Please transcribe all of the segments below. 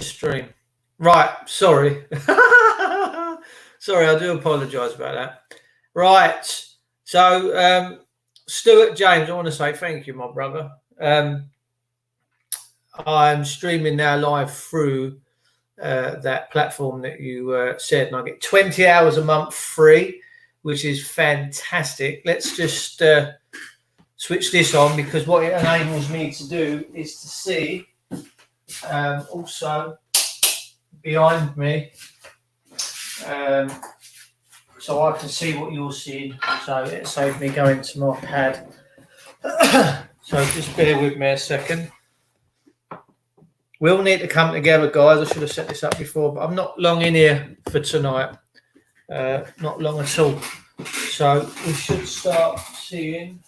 stream. Right, sorry. Sorry, I do apologise about that. Right, so Stuart James, I want to say thank you, my brother. I'm streaming now live through that platform that you said, and I get 20 hours a month free, which is fantastic. Let's just switch this on, because what it enables me to do is to see also behind me, so I can see what you're seeing. So it saves me going to my pad. So just bear with me a second. We'll need to come together, guys. I should have set this up before, but I'm not long in here for tonight. Not long at all. So we should start seeing.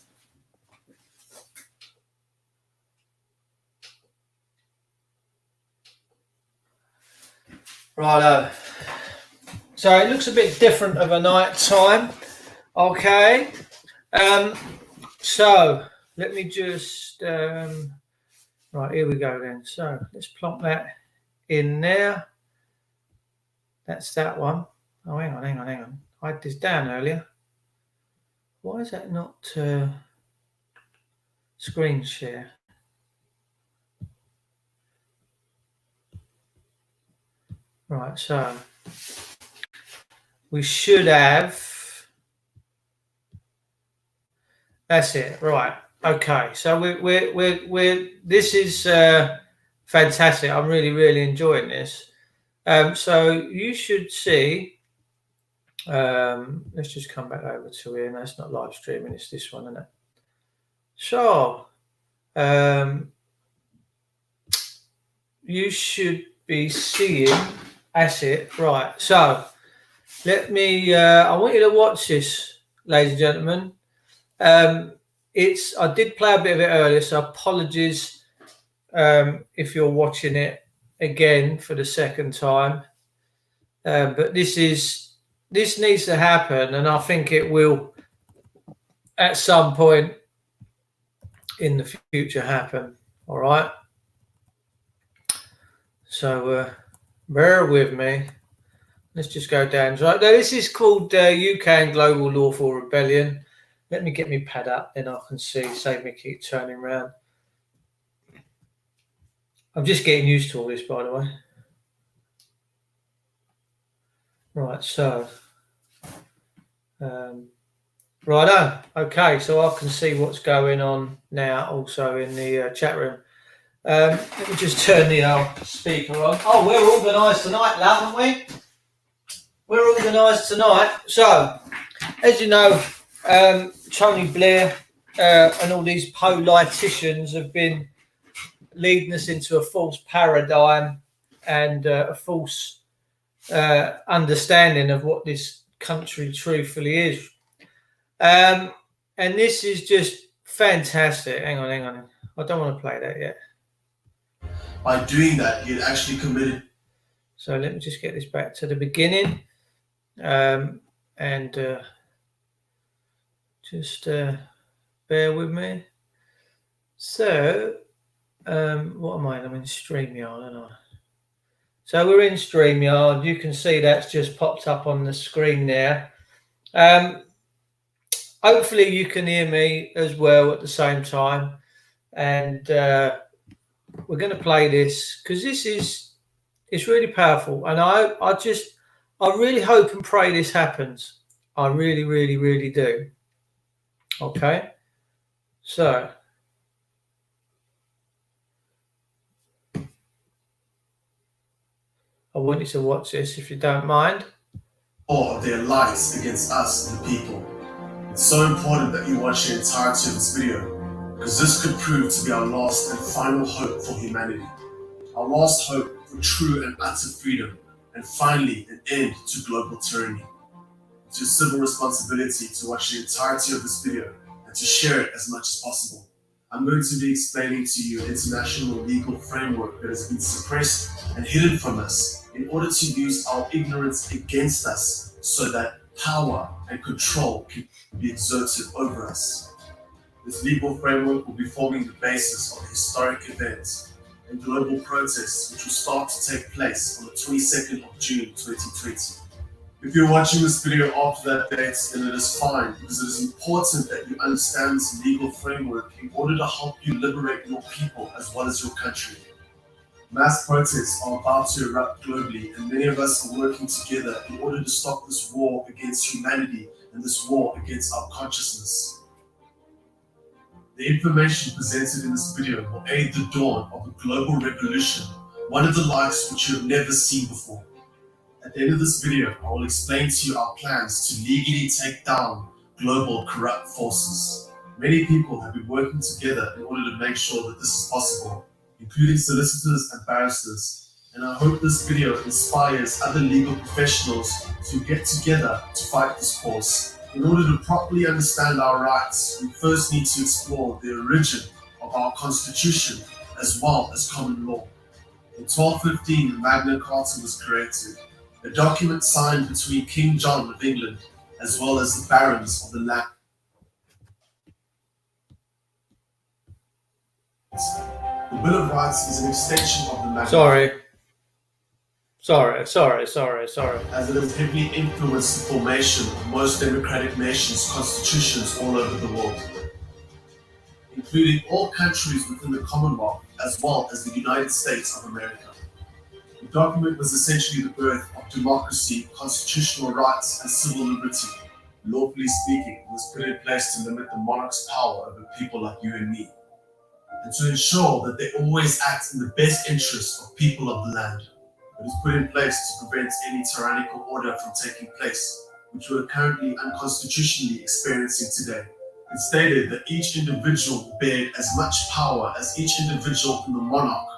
Righto. So it looks a bit different of a night time. Okay. So let me just right, here we go then. So let's plonk that in there. That's that one. Oh, hang on. I had this down earlier. Why is that not screen share? Right, so we should have. That's it. Right. Okay. So we're this is fantastic. I'm really enjoying this. So you should see. Let's just come back over to here. No, it's not live streaming. It's this one, isn't it? So you should be seeing. That's it. Right. So let me. I want you to watch this, ladies and gentlemen. I did play a bit of it earlier, so apologies if you're watching it again for the second time. But this needs to happen, and I think it will at some point in the future happen. All right. So bear with me. Let's just go down. Right, now this is called UK and Global Lawful Rebellion. Let me get my pad up, then I can see. Save me keep turning around. I'm just getting used to all this, by the way. Right, so righto. Okay, so I can see what's going on now, also in the chat room. Let me just turn the speaker on. Oh, we're organised tonight, love, aren't we? We're organised tonight. So, as you know, Tony Blair and all these politicians have been leading us into a false paradigm and a false understanding of what this country truthfully is. And this is just fantastic. Hang on. I don't want to play that yet. By doing that, he had actually committed. So let me just get this back to the beginning. Just bear with me. So, what am I? I'm in StreamYard, aren't I? So we're in StreamYard. You can see that's just popped up on the screen there. Hopefully you can hear me as well at the same time. And we're going to play this because it's really powerful. And I really hope and pray this happens. I really do. Okay. So. I want you to watch this if you don't mind. Or their lies against us, the people. It's so important that you watch the entirety of this video, because this could prove to be our last and final hope for humanity. Our last hope for true and utter freedom, and finally an end to global tyranny. It's your civil responsibility to watch the entirety of this video and to share it as much as possible. I'm going to be explaining to you an international legal framework that has been suppressed and hidden from us in order to use our ignorance against us so that power and control can be exerted over us. This legal framework will be forming the basis of a historic event, and global protests which will start to take place on the 22nd of June 2020. If you're watching this video after that date, then it is fine, because it is important that you understand this legal framework in order to help you liberate your people as well as your country. Mass protests are about to erupt globally, and many of us are working together in order to stop this war against humanity and this war against our consciousness. The information presented in this video will aid the dawn of a global revolution, one of the likes which you have never seen before. At the end of this video, I will explain to you our plans to legally take down global corrupt forces. Many people have been working together in order to make sure that this is possible, including solicitors and barristers, and I hope this video inspires other legal professionals to get together to fight this cause. In order to properly understand our rights, we first need to explore the origin of our Constitution as well as common law. In 1215, the Magna Carta was created, a document signed between King John of England as well as the barons of the land. The Bill of Rights is an extension of the Magna Carta. Sorry. As it has heavily influenced the formation of most democratic nations' constitutions all over the world, including all countries within the Commonwealth as well as the United States of America. The document was essentially the birth of democracy, constitutional rights, and civil liberty. Lawfully speaking, it was put in place to limit the monarch's power over people like you and me, and to ensure that they always act in the best interest of people of the land. It was put in place to prevent any tyrannical order from taking place, which we are currently unconstitutionally experiencing today. It stated that each individual bared as much power as each individual in the monarch,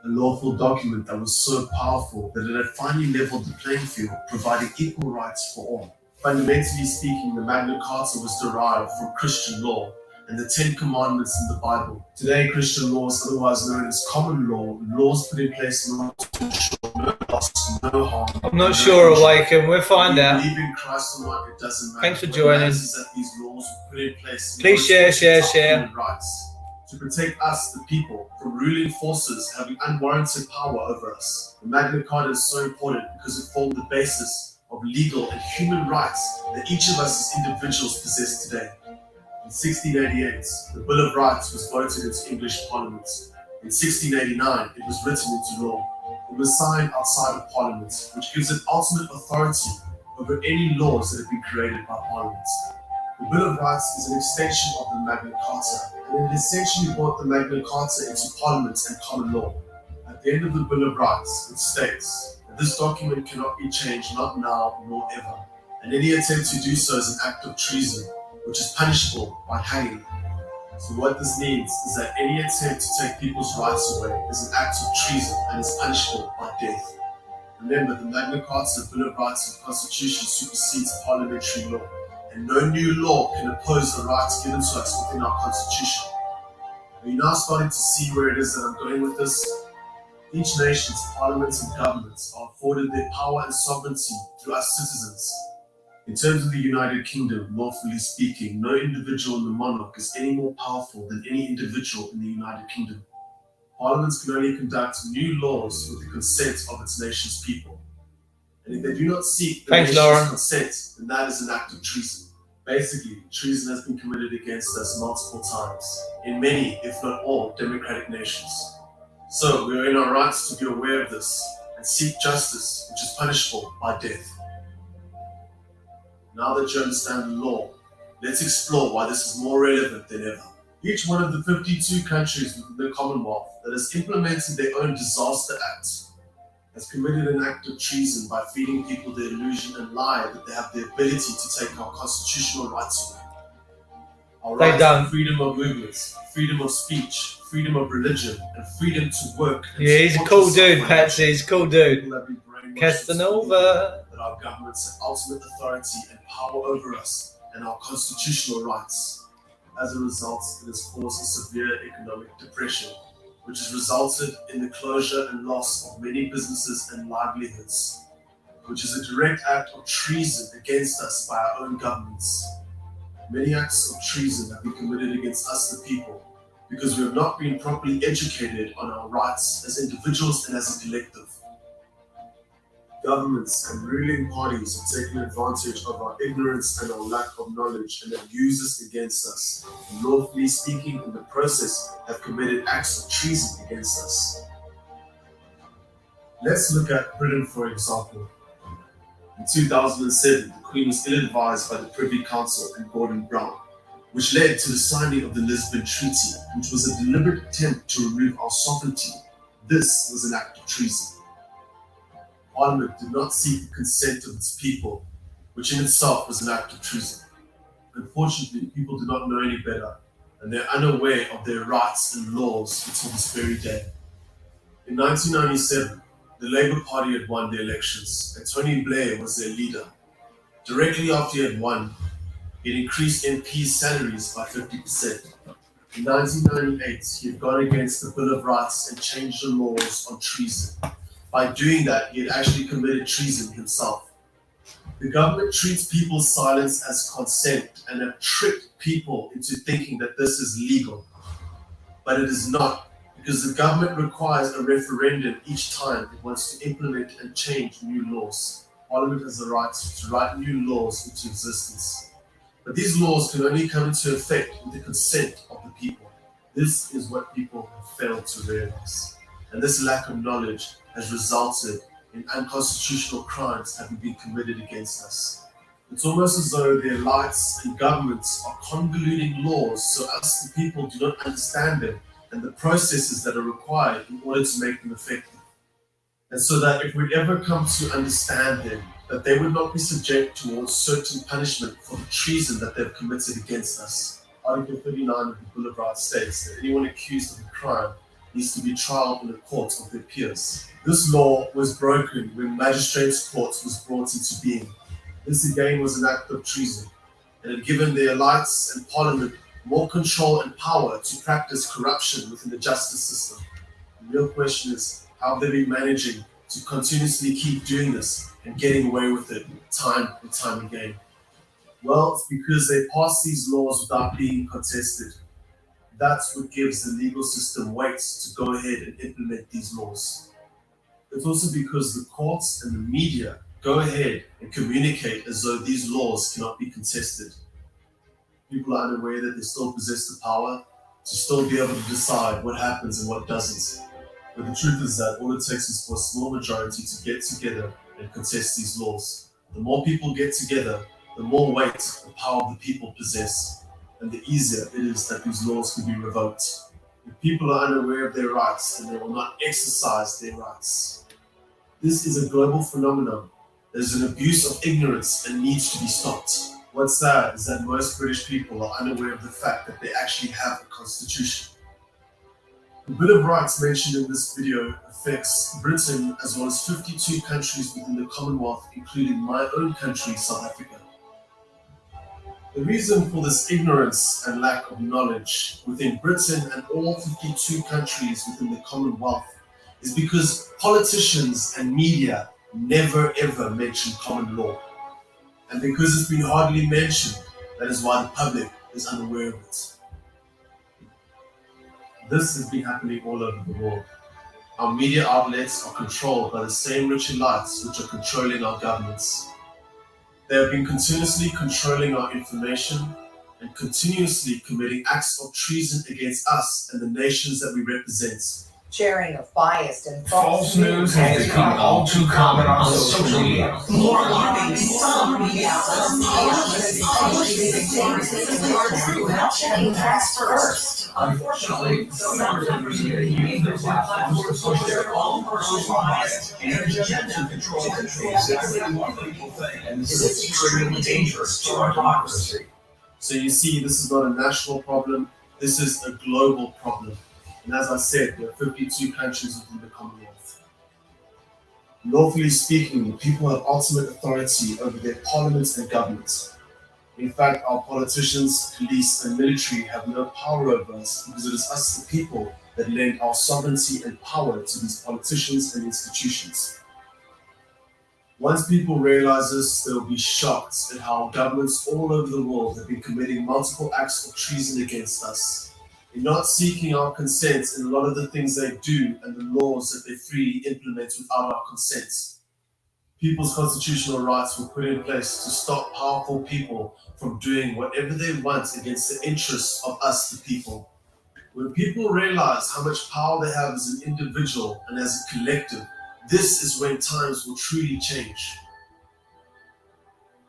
a lawful document that was so powerful that it had finally leveled the playing field, providing equal rights for all. Fundamentally speaking, the Magna Carta was derived from Christian law and the 10 Commandments in the Bible. Today, Christian law is otherwise known as common law, laws put in place in order to ensure no loss, no harm. I'm not sure, Awaken. We'll find out. Believe in Christ or not, it doesn't matter. Thanks for joining. That these laws were put in place Please share. human rights to protect us, the people, from ruling forces having unwarranted power over us. The Magna Carta is so important because it formed the basis of legal and human rights that each of us as individuals possess today. In 1688, the Bill of Rights was voted into English Parliament. In 1689, it was written into law. It was signed outside of Parliament, which gives it ultimate authority over any laws that have been created by Parliament. The Bill of Rights is an extension of the Magna Carta, and it essentially brought the Magna Carta into Parliament and common law. At the end of the Bill of Rights, it states that this document cannot be changed, not now nor ever, and any attempt to do so is an act of treason, which is punishable by hanging. So what this means is that any attempt to take people's rights away is an act of treason and is punishable by death. Remember, the Magna Carta, Bill of Rights, and Constitution supersedes parliamentary law, and no new law can oppose the rights given to us within our Constitution. Are you now starting to see where it is that I'm going with this? Each nation's parliaments and governments are afforded their power and sovereignty through us citizens. In terms of the United Kingdom, lawfully speaking, no individual in the monarch is any more powerful than any individual in the United Kingdom. Parliaments can only conduct new laws with the consent of its nation's people. And if they do not seek the nation's consent, then that is an act of treason. Basically, treason has been committed against us multiple times, in many, if not all, democratic nations. So, we are in our rights to be aware of this and seek justice, which is punishable by death. Now that you understand the law, let's explore why this is more relevant than ever. Each one of the 52 countries within the Commonwealth that has implemented their own disaster act has committed an act of treason by feeding people the illusion and lie that they have the ability to take our constitutional rights away. Our rights to freedom of movement, freedom of speech, freedom of religion, and freedom to work. Yeah, he's a cool dude, Patsy. He's a cool dude. Castanova. That our governments have ultimate authority and power over us and our constitutional rights. As a result, it has caused a severe economic depression, which has resulted in the closure and loss of many businesses and livelihoods, which is a direct act of treason against us by our own governments. Many acts of treason have been committed against us, the people, because we have not been properly educated on our rights as individuals and as a collective. Governments and ruling parties have taken advantage of our ignorance and our lack of knowledge and have used this against us. Lawfully speaking, in the process, have committed acts of treason against us. Let's look at Britain, for example. In 2007, the Queen was ill-advised by the Privy Council and Gordon Brown, which led to the signing of the Lisbon Treaty, which was a deliberate attempt to remove our sovereignty. This was an act of treason. Parliament did not seek the consent of its people, which in itself was an act of treason. Unfortunately, people do not know any better, and they are unaware of their rights and laws until this very day. In 1997, the Labour Party had won the elections, and Tony Blair was their leader. Directly after he had won, he had increased MPs' salaries by 50%. In 1998, he had gone against the Bill of Rights and changed the laws on treason. By doing that, he had actually committed treason himself. The government treats people's silence as consent and have tricked people into thinking that this is legal. But it is not, because the government requires a referendum each time it wants to implement and change new laws. Parliament has the right to write new laws into existence. But these laws can only come into effect with the consent of the people. This is what people have failed to realize. And this lack of knowledge has resulted in unconstitutional crimes having been committed against us. It's almost as though their elites and governments are convoluting laws so us, the people, do not understand them and the processes that are required in order to make them effective. And so that if we ever come to understand them, that they would not be subject towards certain punishment for the treason that they've committed against us. Article 39 of the Bill of Rights states that anyone accused of a crime needs to be tried in the courts of their peers. This law was broken when magistrates' courts was brought into being. This again was an act of treason, and had given the elites and parliament more control and power to practice corruption within the justice system. The real question is, how have they been managing to continuously keep doing this and getting away with it time and time again? Well, it's because they passed these laws without being contested. That's what gives the legal system weight to go ahead and implement these laws. It's also because the courts and the media go ahead and communicate as though these laws cannot be contested. People are unaware that they still possess the power to still be able to decide what happens and what doesn't. But the truth is that all it takes is for a small majority to get together and contest these laws. The more people get together, the more weight the power of the people possess, and the easier it is that these laws can be revoked. If people are unaware of their rights, then they will not exercise their rights. This is a global phenomenon. There's an abuse of ignorance and needs to be stopped. What's sad is that most British people are unaware of the fact that they actually have a constitution. The Bill of Rights mentioned in this video affects Britain as well as 52 countries within the Commonwealth, including my own country, South Africa. The reason for this ignorance and lack of knowledge within Britain and all 52 countries within the Commonwealth is because politicians and media never ever mention common law. And because it's been hardly mentioned, that is why the public is unaware of it. This has been happening all over the world. Our media outlets are controlled by the same rich elites which are controlling our governments. They have been continuously controlling our information and continuously committing acts of treason against us and the nations that we represent. Sharing of biased and False news has become all too common on social media. More alarming, some media outlets are true without checking facts first. Unfortunately, some members of the media use their platforms to push their own personal bias and agenda to control exactly what people think. And this is extremely dangerous to our democracy. So you see, this is not a national problem, this is a global problem. And as I said, there are 52 countries within the Commonwealth. Lawfully speaking, the people have ultimate authority over their parliaments and governments. In fact, our politicians, police, and military have no power over us because it is us, the people, that lend our sovereignty and power to these politicians and institutions. Once people realize this, they will be shocked at how governments all over the world have been committing multiple acts of treason against us. They're not seeking our consent in a lot of the things they do and the laws that they freely implement without our consent. People's constitutional rights were put in place to stop powerful people from doing whatever they want against the interests of us, the people. When people realize how much power they have as an individual and as a collective, this is when times will truly change.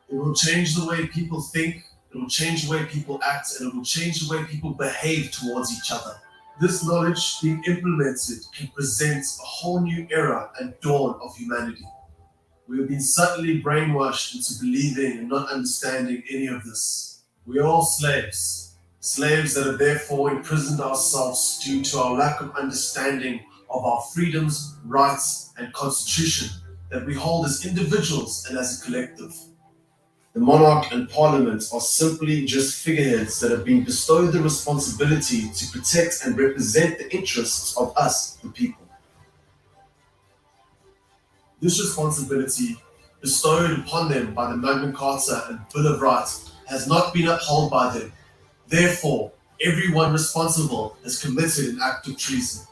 It will change the way people think, it will change the way people act, and it will change the way people behave towards each other. This knowledge being implemented can present a whole new era and dawn of humanity. We have been subtly brainwashed into believing and not understanding any of this. We are all slaves. Slaves that have therefore imprisoned ourselves due to our lack of understanding of our freedoms, rights, and constitution that we hold as individuals and as a collective. The monarch and parliament are simply just figureheads that have been bestowed the responsibility to protect and represent the interests of us, the people. This responsibility, bestowed upon them by the Magna Carta and Bill of Rights, has not been upheld by them. Therefore, everyone responsible has committed an act of treason.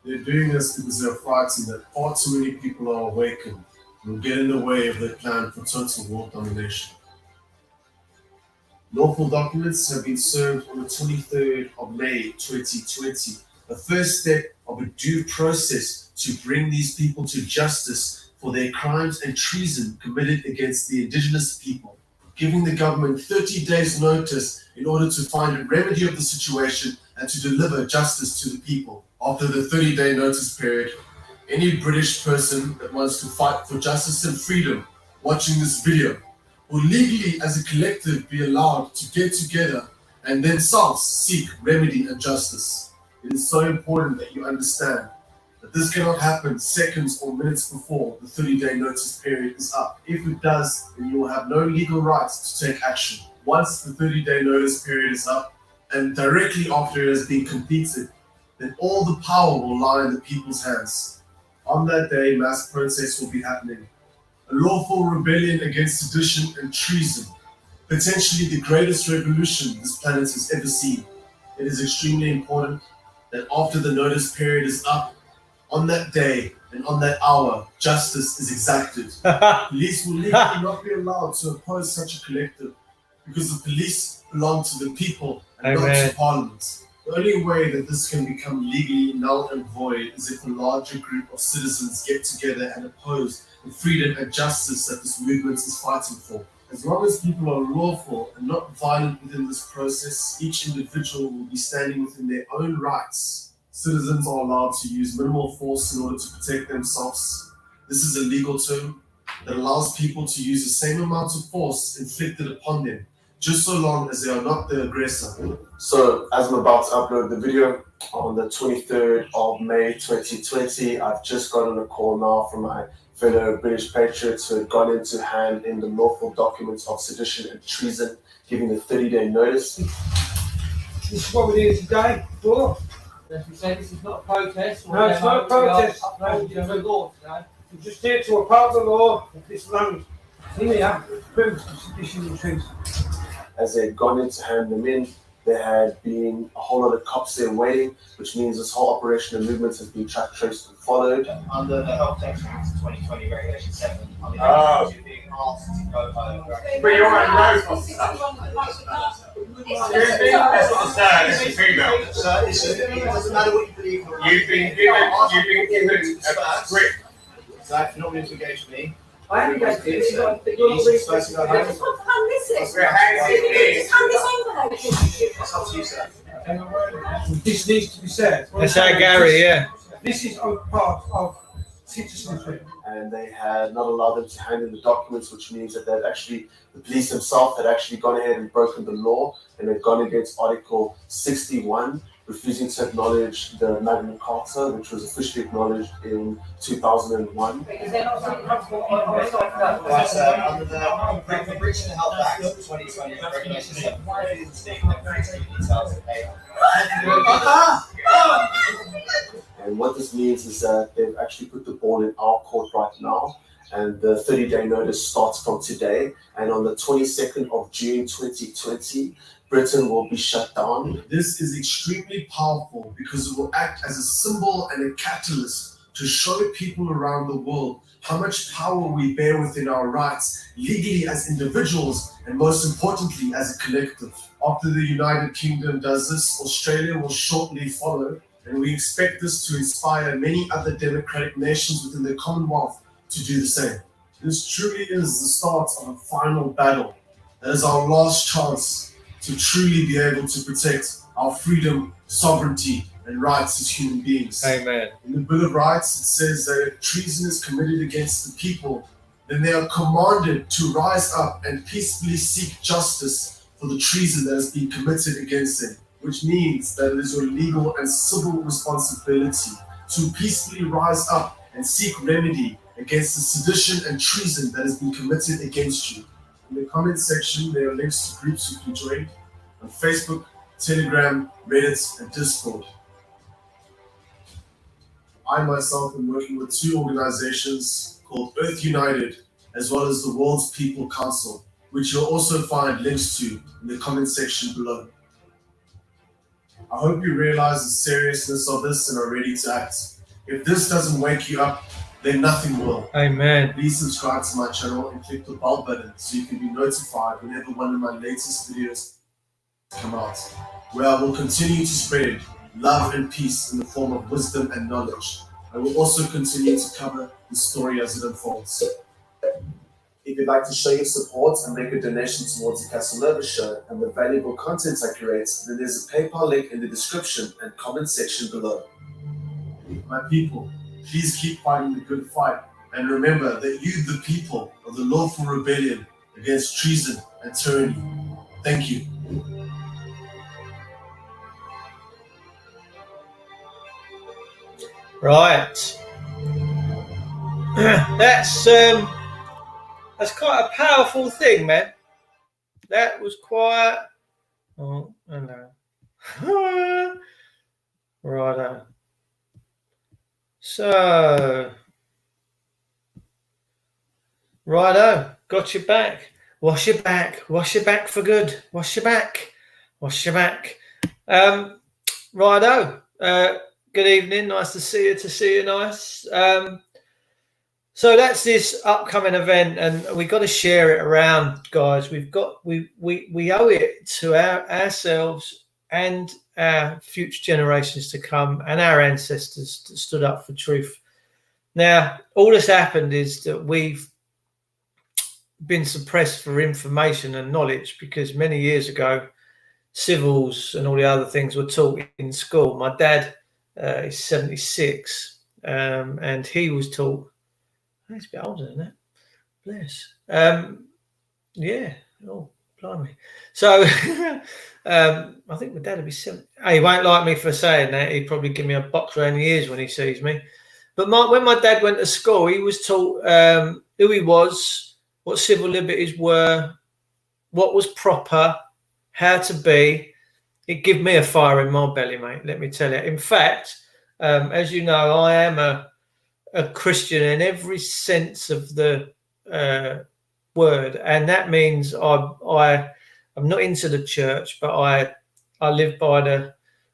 They're doing this because they're frightened that far too many people are awakened and will get in the way of their plan for total world domination. Lawful documents have been served on the 23rd of May 2020, the first step of a due process to bring these people to justice for their crimes and treason committed against the indigenous people, giving the government 30 days notice in order to find a remedy of the situation and to deliver justice to the people. After the 30-day notice period, any British person that wants to fight for justice and freedom watching this video will legally as a collective be allowed to get together and themselves seek remedy and justice. It is so important that you understand that this cannot happen seconds or minutes before the 30-day notice period is up. If it does, then you will have no legal rights to take action. Once the 30-day notice period is up, and directly after it has been completed, then all the power will lie in the people's hands. On that day, mass protests will be happening. A lawful rebellion against sedition and treason, potentially the greatest revolution this planet has ever seen. It is extremely important that after the notice period is up, on that day and on that hour, justice is exacted. Police will legally not be allowed to oppose such a collective because the police belong to the people and not to Parliament. The only way that this can become legally null and void is if a larger group of citizens get together and oppose the freedom and justice that this movement is fighting for. As long as people are lawful and not violent within this process, each individual will be standing within their own rights. Citizens are allowed to use minimal force in order to protect themselves. This is a legal term that allows people to use the same amount of force inflicted upon them, just so long as they are not the aggressor. So, as I'm about to upload the video on the 23rd of May 2020, I've just gotten a call now from my fellow British patriots who had gone into hand in the lawful documents of sedition and treason, giving the 30-day notice. This is what we're here today for. As we say, this is not a protest. No, it's not a protest. Uploading the law today. We're just here to uphold the law of this land. Here proves the sedition and treason. As they'd gone in to hand them in, there had been a whole lot of cops there waiting, which means this whole operation and movement has been tracked, traced, and followed. Under the Health Protection Act 2020 Regulation 7, you're being asked to go home. But you're on road for stuff. That's what the style is, it's female. So it doesn't matter what you believe. You've been given a script. So if you're not willing to engage with me, I am against it. This is what you need to first go home. Hand this We're handing it Hand this envelope. It's up to you, sir. This needs to be said. That's how Gary, yeah. This is a part of citizenship. And they had not allowed them to hand in the documents, which means that the police themselves had actually gone ahead and broken the law and had gone against Article 61, refusing to acknowledge the Magna Carta, which was officially acknowledged in 2001. Right, under the Breaching the Health Act 2020 Regulation 7, details of pay. And what this means is that they've actually put the ball in our court right now, and the 30-day notice starts from today. And on the 22nd of June 2020, Britain will be shut down. This is extremely powerful because it will act as a symbol and a catalyst to show people around the world how much power we bear within our rights, legally as individuals, and most importantly as a collective. After the United Kingdom does this, Australia will shortly follow, and we expect this to inspire many other democratic nations within the Commonwealth to do the same. This truly is the start of a final battle. That is our last chance to truly be able to protect our freedom, sovereignty, and rights as human beings. Amen. In the Bill of Rights, it says that if treason is committed against the people, then they are commanded to rise up and peacefully seek justice for the treason that has been committed against them, which means that it is your legal and civil responsibility to peacefully rise up and seek remedy against the sedition and treason that has been committed against you. In the comment section, there are links to groups you can join on Facebook, Telegram, Reddit, and Discord. I myself am working with two organizations called Earth United, as well as the World's People Council, which you'll also find links to in the comment section below. I hope you realize the seriousness of this and are ready to act. If this doesn't wake you up, then nothing will. Amen. Please subscribe to my channel and click the bell button so you can be notified whenever one of my latest videos come out, where I will continue to spread love and peace in the form of wisdom and knowledge. I will also continue to cover the story as it unfolds. If you'd like to show your support and make a donation towards the Casanova Show and the valuable content I create, then there's a PayPal link in the description and comment section below. My people, please keep fighting the good fight, and remember that you, the people, are the lawful rebellion against treason and tyranny. Thank you. Right. That's quite a powerful thing, man. That was quite. Oh, I know. Righto. So, righto, got your back. Wash your back. Wash your back for good. Wash your back. Wash your back. Righto. Good evening. Nice to see you. Nice. So that's this upcoming event, and we got to share it around, guys. We owe it to ourselves and our future generations to come, and our ancestors that stood up for truth. Now, all that's happened is that we've been suppressed for information and knowledge, because many years ago, civils and all the other things were taught in school. My dad is 76, and he was taught. He's a bit older than that. Bless. Yeah. Oh, blimey. So I think my dad will be 70. He won't like me for saying that. He'd probably give me a box around the ears when he sees me. But when my dad went to school, he was taught who he was, what civil liberties were, what was proper, how to be. It gave me a fire in my belly, mate, let me tell you. In fact, as you know, I am a Christian in every sense of the word, and that means I'm not into the church, but I live by the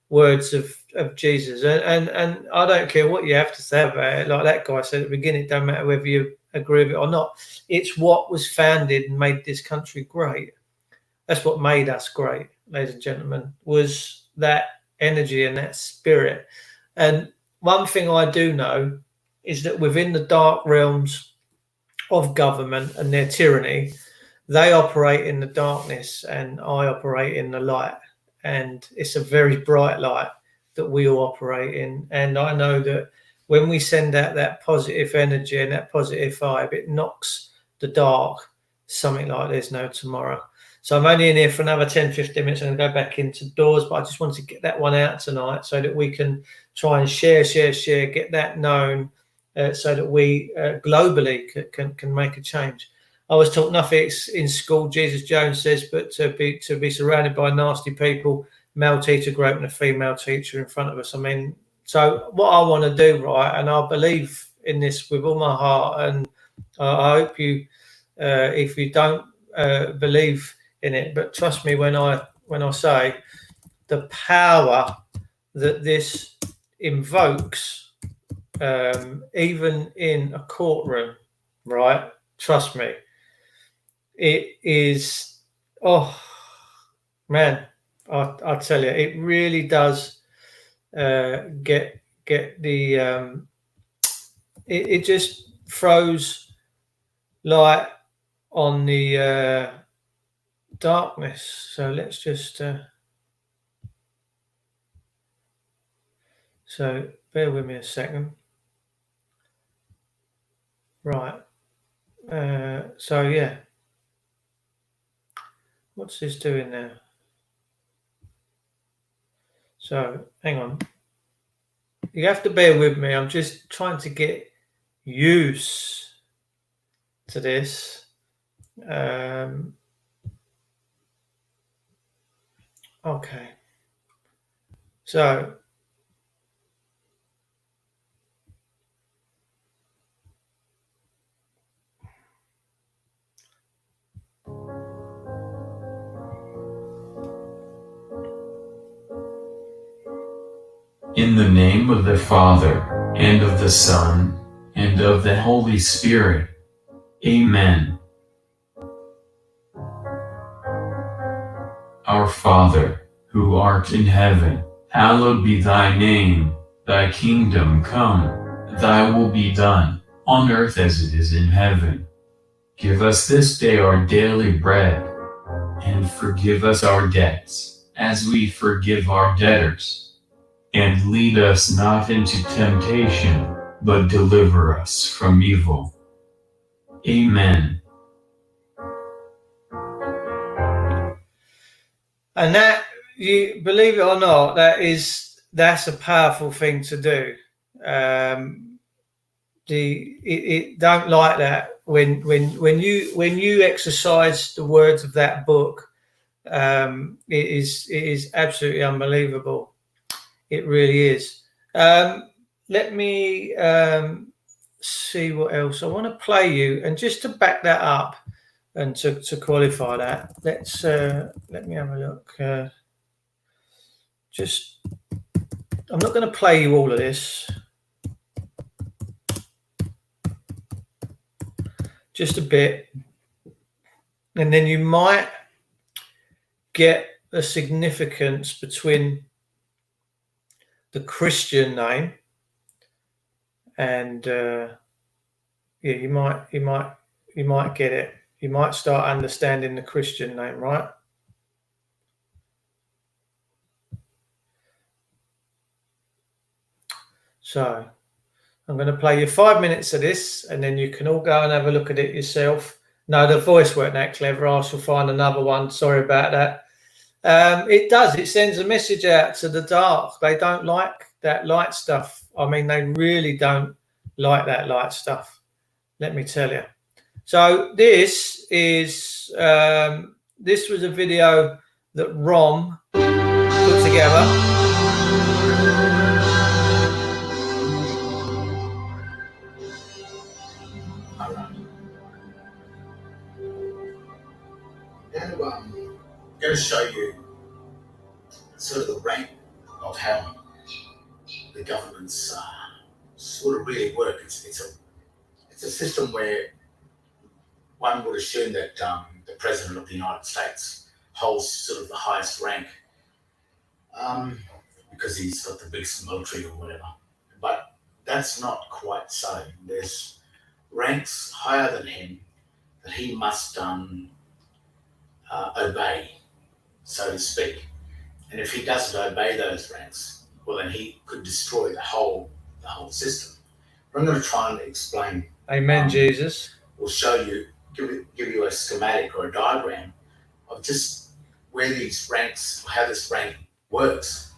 words of Jesus, and I don't care what you have to say about it. Like that guy said at the beginning, it don't matter whether you agree with it or not. It's what was founded and made this country great. That's what made us great, ladies and gentlemen, was that energy and that spirit. And one thing I do know is that within the dark realms of government and their tyranny, they operate in the darkness and I operate in the light. And it's a very bright light that we all operate in. And I know that when we send out that positive energy and that positive vibe, it knocks the dark something like there's no tomorrow. So I'm only in here for another 10, 15 minutes. I'm going to go back into doors, but I just wanted to get that one out tonight so that we can try and share, get that known, so that we globally can make a change. I was taught nothing in school, Jesus Jones says, but to be surrounded by nasty people, male teacher groping a female teacher in front of us. I mean, so what I want to do, right, and I believe in this with all my heart, and I hope you, if you don't believe in it, but trust me when I say the power that this invokes, even in a courtroom, right? Trust me, it is. Oh man, I tell you, it really does get the. It just throws light on the darkness. So let's just. So bear with me a second. Right. So yeah. What's this doing now? So hang on. You have to bear with me. I'm just trying to get used to this. Okay. So in the name of the Father, and of the Son, and of the Holy Spirit. Amen. Our Father, who art in heaven, hallowed be thy name. Thy kingdom come, thy will be done, on earth as it is in heaven. Give us this day our daily bread, and forgive us our debts, as we forgive our debtors. And lead us not into temptation, but deliver us from evil. Amen. and that, you believe it or not, that's a powerful thing to do. It don't like that when you exercise the words of that book. It is absolutely unbelievable. It really is. Let me see what else I want to play you, and just to back that up and to qualify that, let's let me have a look. I'm not going to play you all of this. Just a bit, and then you might get a significance between the Christian name and yeah, you might get it. You might start understanding the Christian name, right? So I'm going to play you 5 minutes of this, and then you can all go and have a look at it yourself. No, the voice weren't that clever. I shall find another one. Sorry about that. It does. It sends a message out to the dark. They don't like that light stuff. I mean, they really don't like that light stuff. Let me tell you. So this is this was a video that Rom put together. Now, I'm going to show you sort of the rank of how the governments sort of really work. It's a system where one would assume that the President of the United States holds sort of the highest rank because he's got the biggest military or whatever. But that's not quite so. There's ranks higher than him that he must obey, so to speak. And if he doesn't obey those ranks, well, then he could destroy the whole system. But I'm going to try and explain. Amen, Jesus. We'll show you, give you a schematic or a diagram of just where these ranks, how this rank works,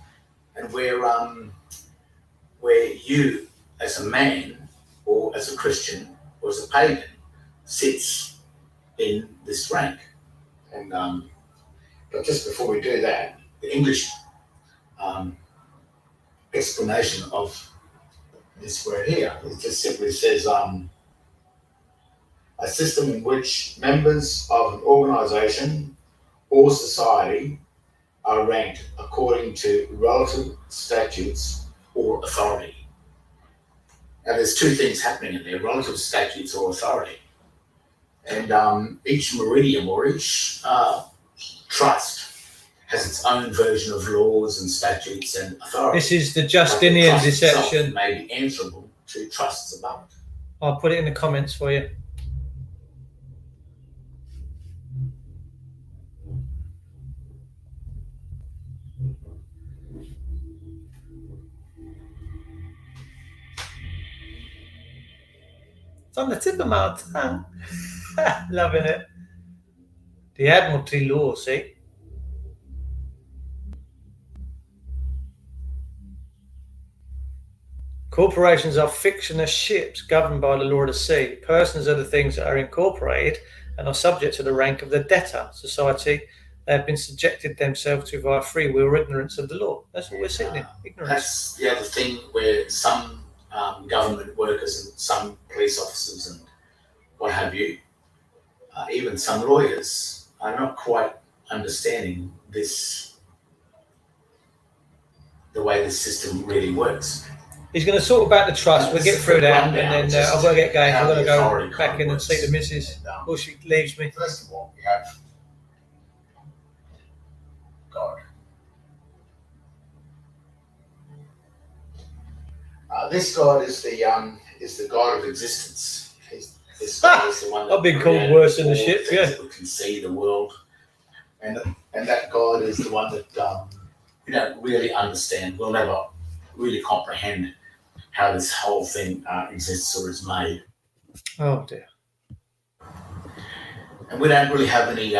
and where you, as a man, or as a Christian, or as a pagan, sits in this rank. And but just before we do that, the English explanation of this word here, it just simply says a system in which members of an organization or society are ranked according to relative statutes or authority. Now, there's two things happening in there: relative statutes or authority. And each meridian or each trust has its own version of laws and statutes and authority. This is the Justinian But the trust itself deception. may be answerable to trusts above it. I'll put it in the comments for you. It's on the tip of my tongue. Loving it. The Admiralty law, see? Corporations are fictionless ships governed by the law of the sea. Persons are the things that are incorporated and are subject to the rank of the debtor society. They have been subjected themselves to via free will or ignorance of the law. That's what we're sitting in, ignorance. That's the other thing where some government workers and some police officers and what have you, even some lawyers, are not quite understanding this, the way the system really works. He's going to talk about the trust. We'll get through that, and then I've got to get going. I've got to go back in and see the missus before she leaves me. First of all, we have God. This God is the God of existence. This God is the one that I've been called created worse than the all ship, things yeah. that we can see the world, and that God is the one that we don't really understand. We'll never really comprehend how this whole thing exists or is made. Oh dear. And we don't really have any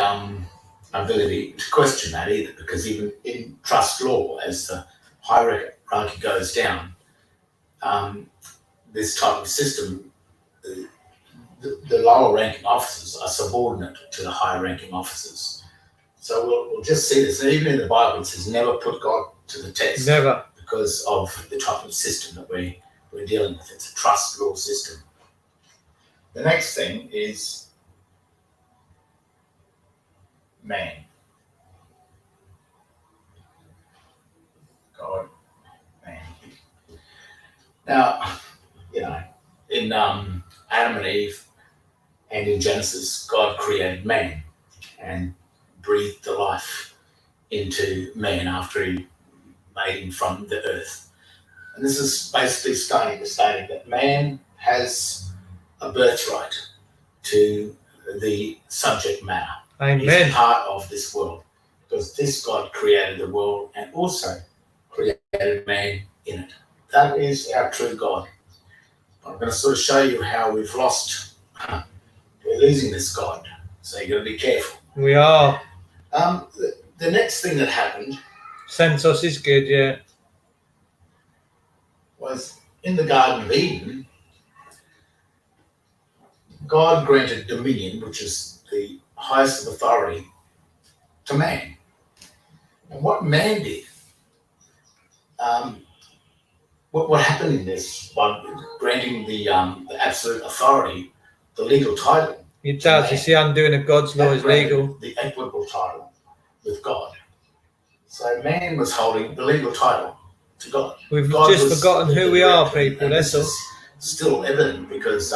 ability to question that either, because even in trust law, as the hierarchy goes down, this type of system, the lower ranking officers are subordinate to the higher ranking officers. So we'll just see this. And even in the Bible, it says never put God to the test. Never. Because of the type of system that we're dealing with. It's a trust law system. The next thing is man. God, man. Now, in Adam and Eve and in Genesis, God created man and breathed the life into man after he made him from the earth. And this is basically stating that man has a birthright to the subject matter. Amen. He's part of this world because this God created the world and also created man in it. That is our true God. I'm going to sort of show you how we've lost, we're losing this God. So you've got to be careful. We are. The next thing that happened Santos is good, yeah. was in the Garden of Eden, God granted dominion, which is the highest of authority, to man. And what man did, what happened in this, by granting the absolute authority, the legal title. It does. It's the undoing of God's law is legal. The equitable title with God. So man was holding the legal title to God. We've God just was forgotten who we are, people. and That's this all. is still evident because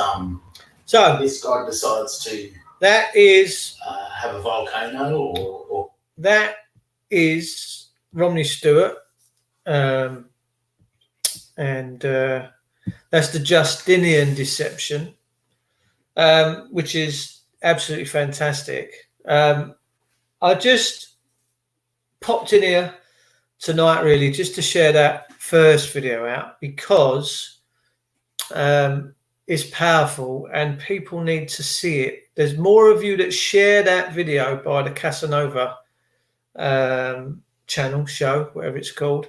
So this God decides to that is have a volcano or that is Romney Stewart, and that's the Justinian deception, which is absolutely fantastic. I just popped in here tonight really just to share that first video out because it's powerful and people need to see it. There's more of you that share that video by the Casanova channel, show, whatever it's called.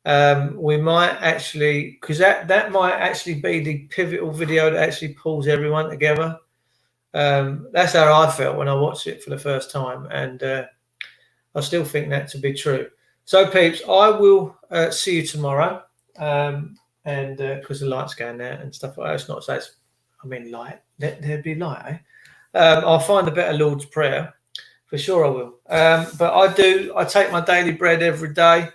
We might actually, because that might actually be the pivotal video that actually pulls everyone together. That's how I felt when I watched it for the first time, and I still think that to be true. So peeps, I will see you tomorrow, and because the light's going there and stuff like that. It's not so. I mean, light. Let there be light. Eh? I'll find a better Lord's Prayer. For sure I will. But I take my daily bread every day.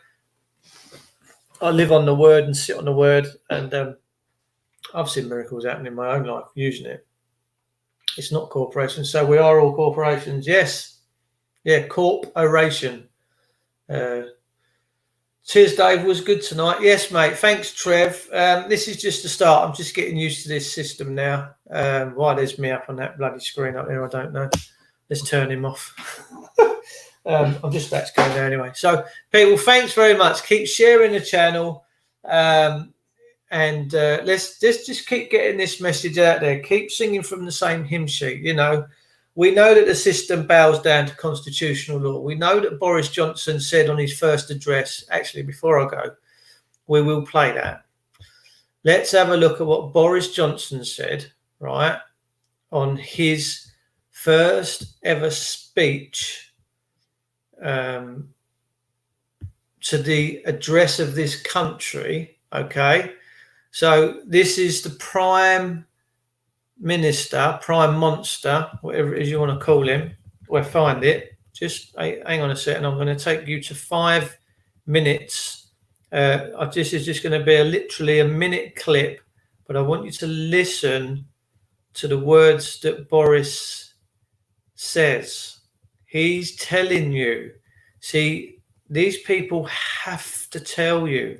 I live on the word and sit on the word. And I've seen miracles happen in my own life using it. It's not corporations. So we are all corporations. Yes. Yeah, corporation. Cheers, Dave. Was good tonight. Yes, mate. Thanks, Trev. This is just the start. I'm just getting used to this system now. Why there's me up on that bloody screen up there, I don't know. Let's turn him off. I'm just about to go there anyway. So, people, thanks very much. Keep sharing the channel. And let's just keep getting this message out there. Keep singing from the same hymn sheet. You know, we know that the system bows down to constitutional law. We know that Boris Johnson said on his first address, actually, before I go, we will play that. Let's have a look at what Boris Johnson said, right, on his first ever speech to the address of this country, okay? So this is the Prime Minister, Prime Monster, whatever it is you want to call him. We'll find it. Just hang on a second. I'm going to take you to 5 minutes. This is just going to be literally a minute clip, but I want you to listen to the words that Boris says. He's telling you. See, these people have to tell you.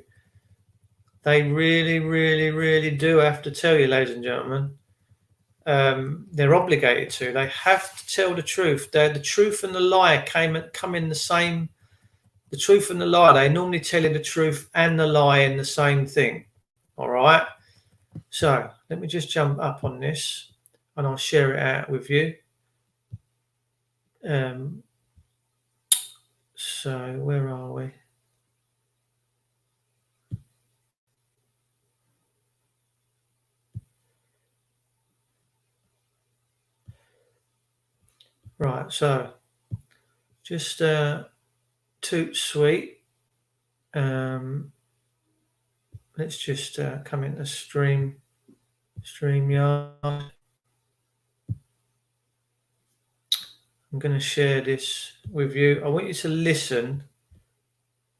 They really, really, really do have to tell you, ladies and gentlemen. They're obligated to. They have to tell the truth. The truth and the lie come in the same. The truth and the lie. They normally tell you the truth and the lie in the same thing. All right. So let me just jump up on this, and I'll share it out with you. So where are we? Right, so just toot sweet. Let's just come into StreamYard. I'm going to share this with you. I want you to listen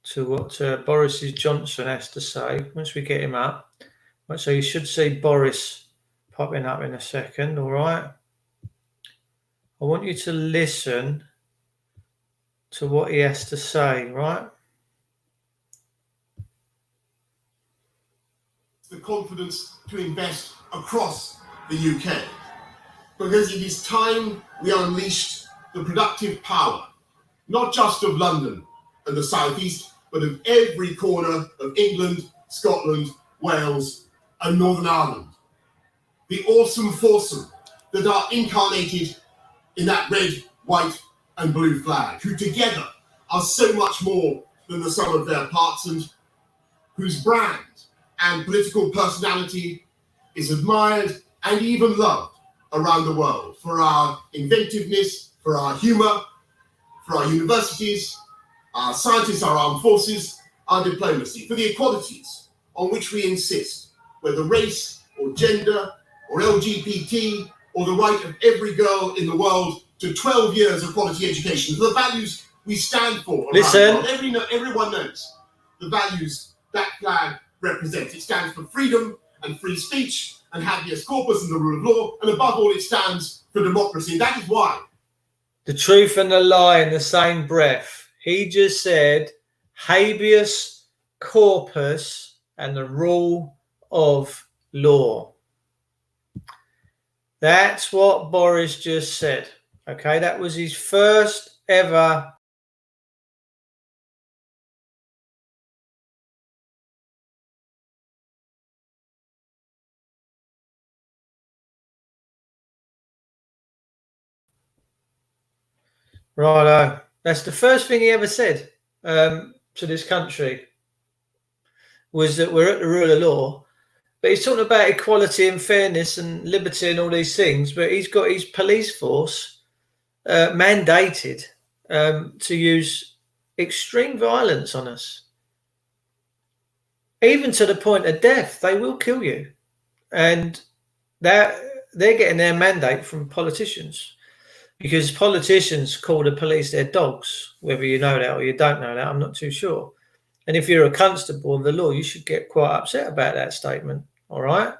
to what Boris Johnson has to say once we get him up. Right, so you should see Boris popping up in a second, all right? I want you to listen to what he has to say, right? The confidence to invest across the UK. Because it is time we unleashed the productive power, not just of London and the South East, but of every corner of England, Scotland, Wales, and Northern Ireland. The awesome foursome that are incarnated in that red, white, and blue flag, who together are so much more than the sum of their parts, and whose brand and political personality is admired and even loved around the world for our inventiveness, for our humor, for our universities, our scientists, our armed forces, our diplomacy, for the equalities on which we insist, whether race or gender or LGBT or the right of every girl in the world to 12 years of quality education, for the values we stand for. Listen. Everyone knows the values that flag represents. It stands for freedom and free speech and habeas corpus and the rule of law, and above all, it stands for democracy. And that is why. The truth and the lie in the same breath. He just said habeas corpus and the rule of law. That's what Boris just said. Okay, that was his first ever righto. That's the first thing he ever said to this country, was that we're at the rule of law. But he's talking about equality and fairness and liberty and all these things, but he's got his police force mandated to use extreme violence on us. Even to the point of death. They will kill you. And that they're getting their mandate from politicians, because politicians call the police their dogs. Whether you know that or you don't know that, I'm not too sure. And if you're a constable of the law, you should get quite upset about that statement. All right.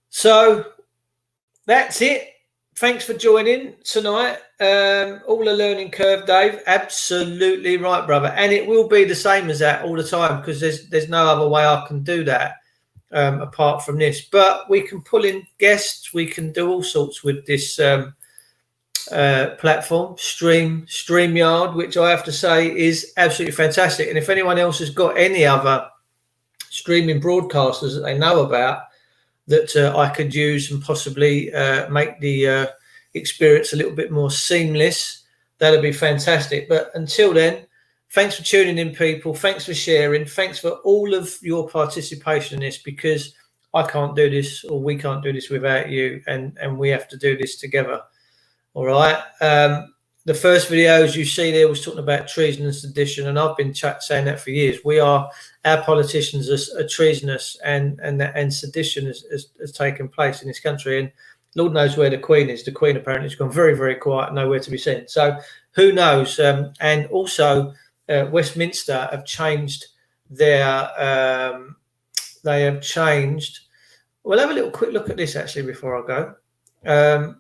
So that's it. Thanks for joining tonight. All a learning curve, Dave. Absolutely right, brother. And it will be the same as that all the time, because there's no other way I can do that apart from this. But we can pull in guests. We can do all sorts with this platform, StreamYard, which I have to say is absolutely fantastic. And if anyone else has got any other streaming broadcasters that they know about that I could use and possibly make the experience a little bit more seamless, that'd be fantastic. But until then, thanks for tuning in, people. Thanks for sharing. Thanks for all of your participation in this, because I can't do this, or we can't do this without you, and we have to do this together. All right. The first videos you see there was talking about treason and sedition, and I've been saying that for years. Our politicians are treasonous, and sedition has taken place in this country. And Lord knows where the Queen is. The Queen apparently has gone very, very quiet, nowhere to be seen. So who knows? And also Westminster have changed their. They have changed. We'll have a little quick look at this actually before I go.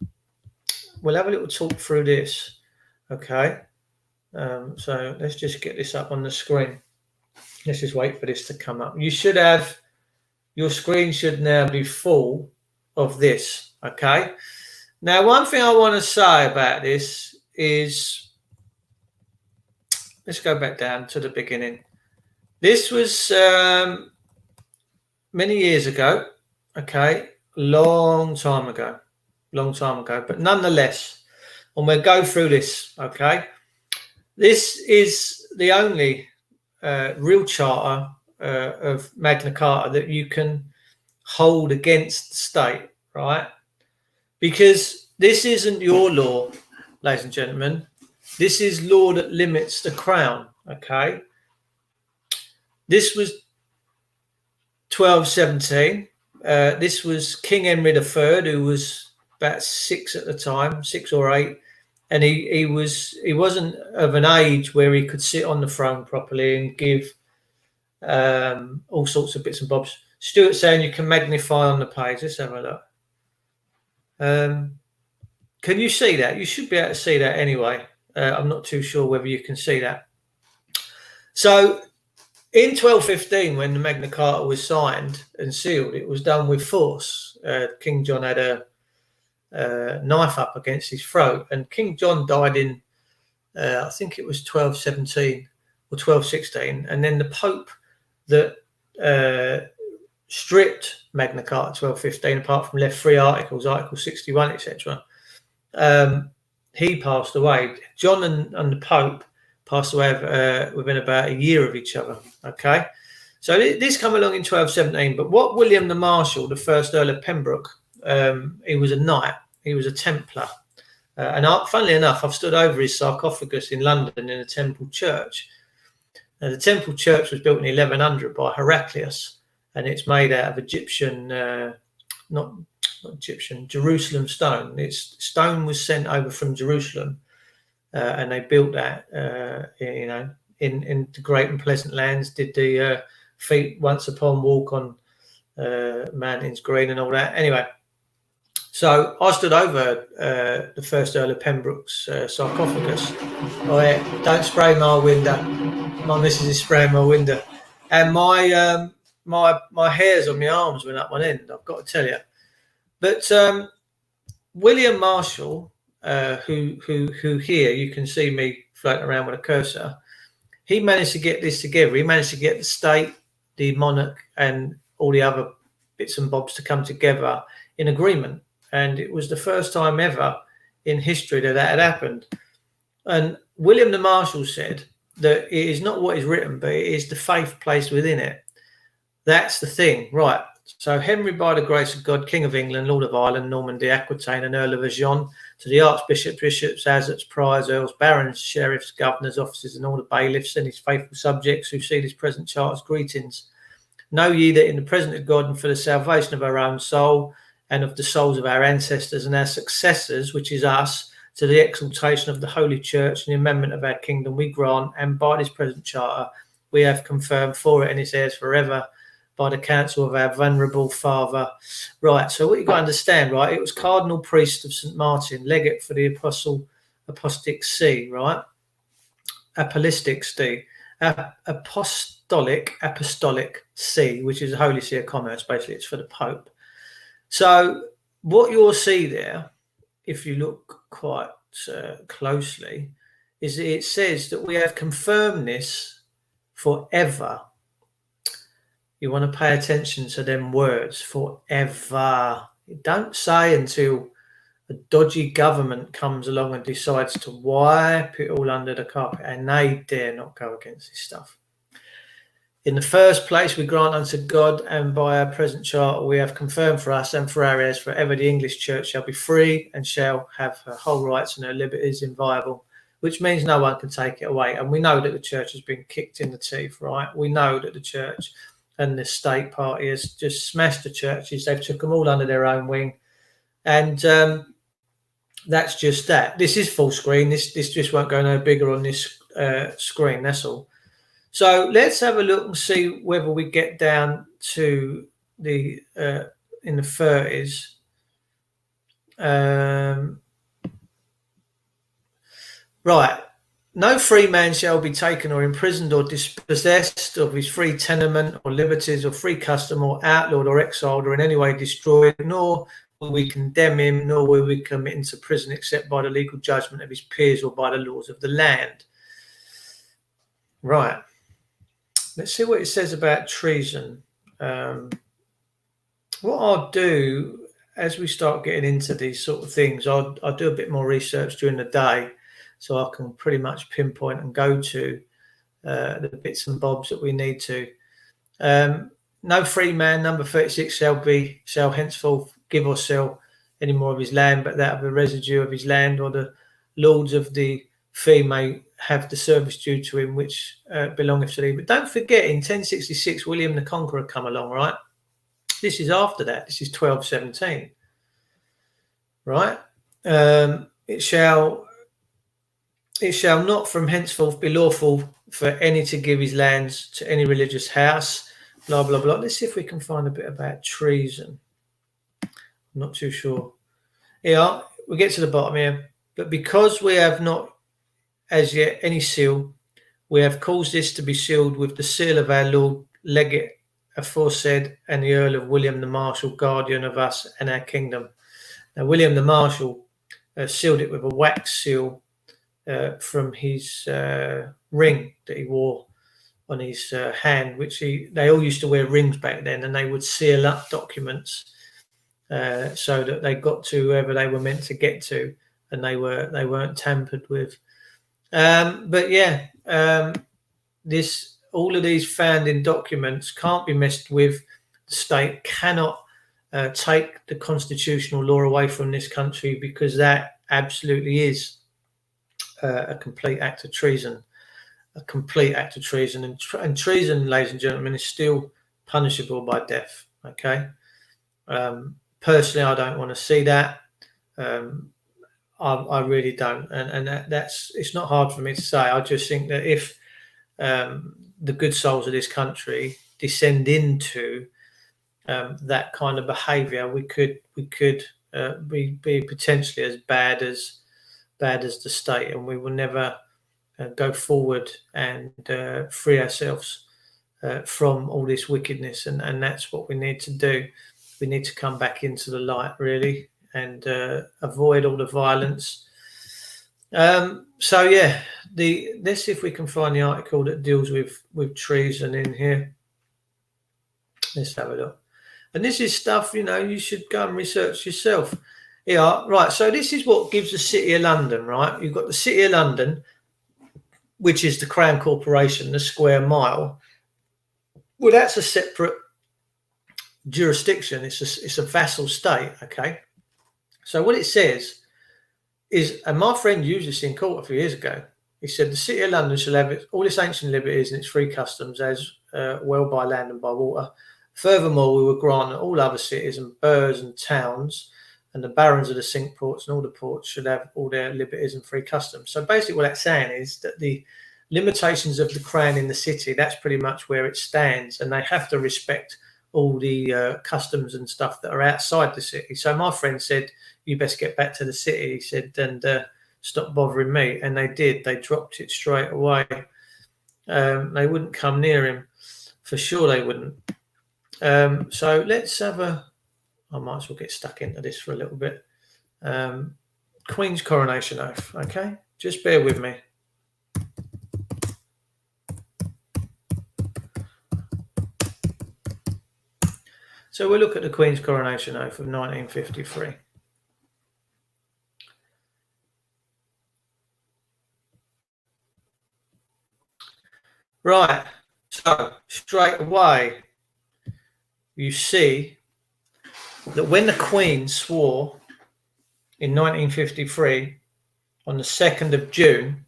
We'll have a little talk through this. Okay, so let's just get this up on the screen. Let's just wait for this to come up. You should have, your screen should now be full of this. Okay, now one thing I want to say about this is, let's go back down to the beginning. This was many years ago. Okay, long time ago, but nonetheless, and we'll go through this. Okay, this is the only real charter of Magna Carta that you can hold against the state, right? Because this isn't your law, ladies and gentlemen. This is law that limits the crown. Okay, this was 1217. This was King Henry III, who was about 6 at the time, 6 or 8. And he wasn't of an age where he could sit on the throne properly and give all sorts of bits and bobs. Stuart's saying you can magnify on the page. Let's have a look. Can you see that? You should be able to see that anyway. I'm not too sure whether you can see that. So in 1215, when the Magna Carta was signed and sealed, it was done with force. King John had a knife up against his throat, and King John died in I think it was 1217 or 1216, and then the Pope that stripped Magna Carta 1215, apart from left 3 articles, Article 61, etc. He passed away. John and the Pope passed away within about a year of each other. Okay, so this came along in 1217. But what William the Marshal, the first Earl of Pembroke, he was a knight. He was a Templar. And funnily enough, I've stood over his sarcophagus in London in a Temple Church. Now, the Temple Church was built in 1100 by Heraclius, and it's made out of Egyptian, not Egyptian, Jerusalem stone. Stone was sent over from Jerusalem, and they built that, in the great and pleasant lands. Did the feet once upon walk on mountains green and all that. Anyway. So I stood over the first Earl of Pembroke's sarcophagus. Oh yeah, don't spray my window. My missus is spraying my window, and my hairs on my arms went up one end. I've got to tell you. But William Marshall, who here you can see me floating around with a cursor, he managed to get this together. He managed to get the state, the monarch, and all the other bits and bobs to come together in agreement. And it was the first time ever in history that had happened. And William the Marshal said that it is not what is written, but it is the faith placed within it. That's the thing, right? So Henry, by the grace of God, King of England, Lord of Ireland, Normandy, Aquitaine, and Earl of Agen, to the archbishops, bishops, abbots, priors, earls, barons, sheriffs, governors, officers, and all the bailiffs and his faithful subjects who see this present charter's greetings. Know ye that in the presence of God and for the salvation of our own soul, and of the souls of our ancestors and our successors, which is us, to the exaltation of the Holy Church and the amendment of our kingdom, we grant, and by this present charter, we have confirmed for it and its heirs forever by the counsel of our venerable father. Right, so what you got to understand, right, it was Cardinal Priest of St. Martin, legate for the Apostolic See, right? Apostolic See, which is the Holy See of Commerce, basically, it's for the Pope. So what you'll see there, if you look quite closely, is that it says that we have confirmed this forever. You want to pay attention to them words, forever. Don't say until a dodgy government comes along and decides to wipe it all under the carpet, and they dare not go against this stuff. In the first place, we grant unto God, and by our present charter, we have confirmed for us and for our heirs forever the English Church shall be free and shall have her whole rights and her liberties inviolable, which means no one can take it away. And we know that the Church has been kicked in the teeth, right? We know that the Church and the state party has just smashed the churches. They've took them all under their own wing. And that's just that. This is full screen. This just won't go no bigger on this screen, that's all. So let's have a look and see whether we get down to the in the 30s. Right. No free man shall be taken or imprisoned or dispossessed of his free tenement or liberties or free custom or outlawed or exiled or in any way destroyed, nor will we condemn him, nor will we commit him to prison except by the legal judgment of his peers or by the laws of the land. Right. Let's see what it says about treason. What I'll do as we start getting into these sort of things, I'll do a bit more research during the day so I can pretty much pinpoint and go to the bits and bobs that we need to. No free man, number 36, shall henceforth give or sell any more of his land, but that of the residue of his land, or the lords of the fee may have the service due to him which belongeth to thee. But don't forget, in 1066, William the Conqueror come along, right? This is after that. This is 1217, right? It shall not from henceforth be lawful for any to give his lands to any religious house, blah, blah, blah. Let's see if we can find a bit about treason. I'm not too sure. Yeah, we get to the bottom here. But because we have not as yet any seal, we have caused this to be sealed with the seal of our Lord Legate aforesaid, and the Earl of William the Marshal, guardian of us and our kingdom. Now, William the Marshal sealed it with a wax seal from his ring that he wore on his hand, which they all used to wear rings back then, and they would seal up documents so that they got to whoever they were meant to get to, and they weren't tampered with. But yeah, all of these founding documents can't be messed with. The state cannot take the constitutional law away from this country, because that absolutely is a complete act of treason. A complete act of treason. And treason, ladies and gentlemen, is still punishable by death. Okay. Personally, I don't want to see that. I really don't, and that's it's not hard for me to say. I just think that if the good souls of this country descend into that kind of behaviour, we could be potentially as bad as the state, and we will never go forward and free ourselves from all this wickedness, and that's what we need to do. We need to come back into the light, really, and avoid all the violence. So yeah, let's see if we can find the article that deals with treason in here. Let's have a look. And this is stuff, you should go and research yourself. Yeah, right. So this is what gives the City of London, right? You've got the City of London, which is the Crown Corporation, the square mile. Well, that's a separate jurisdiction. It's a vassal state, okay? So what it says is, and my friend used this in court a few years ago, he said the City of London shall have all its ancient liberties and its free customs as well by land and by water, Furthermore, we were granted all other cities and boroughs and towns and the barons of the Cinque Ports and all the ports should have all their liberties and free customs. So basically what that's saying is that the limitations of the crown in the city, that's pretty much where it stands, and they have to respect all the customs and stuff that are outside the city. So my friend said, you best get back to the city, he said, and stop bothering me. And they did. They dropped it straight away. They wouldn't come near him. For sure they wouldn't. So let's have I might as well get stuck into this for a little bit. Queen's coronation oath, okay? Just bear with me. So we'll look at the Queen's coronation oath of 1953. Right, so straight away, you see that when the Queen swore in 1953 on the 2nd of June,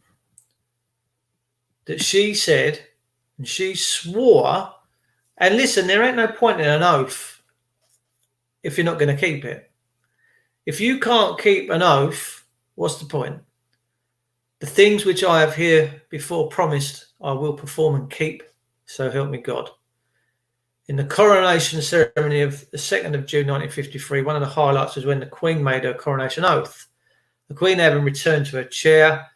that she said, and she swore, and listen, there ain't no point in an oath if you're not going to keep it. If you can't keep an oath, what's the point? The things which I have here before promised, I will perform and keep, so help me God. In the coronation ceremony of the 2nd of June 1953, one of the highlights was when the Queen made her coronation oath. The Queen having returned to her chair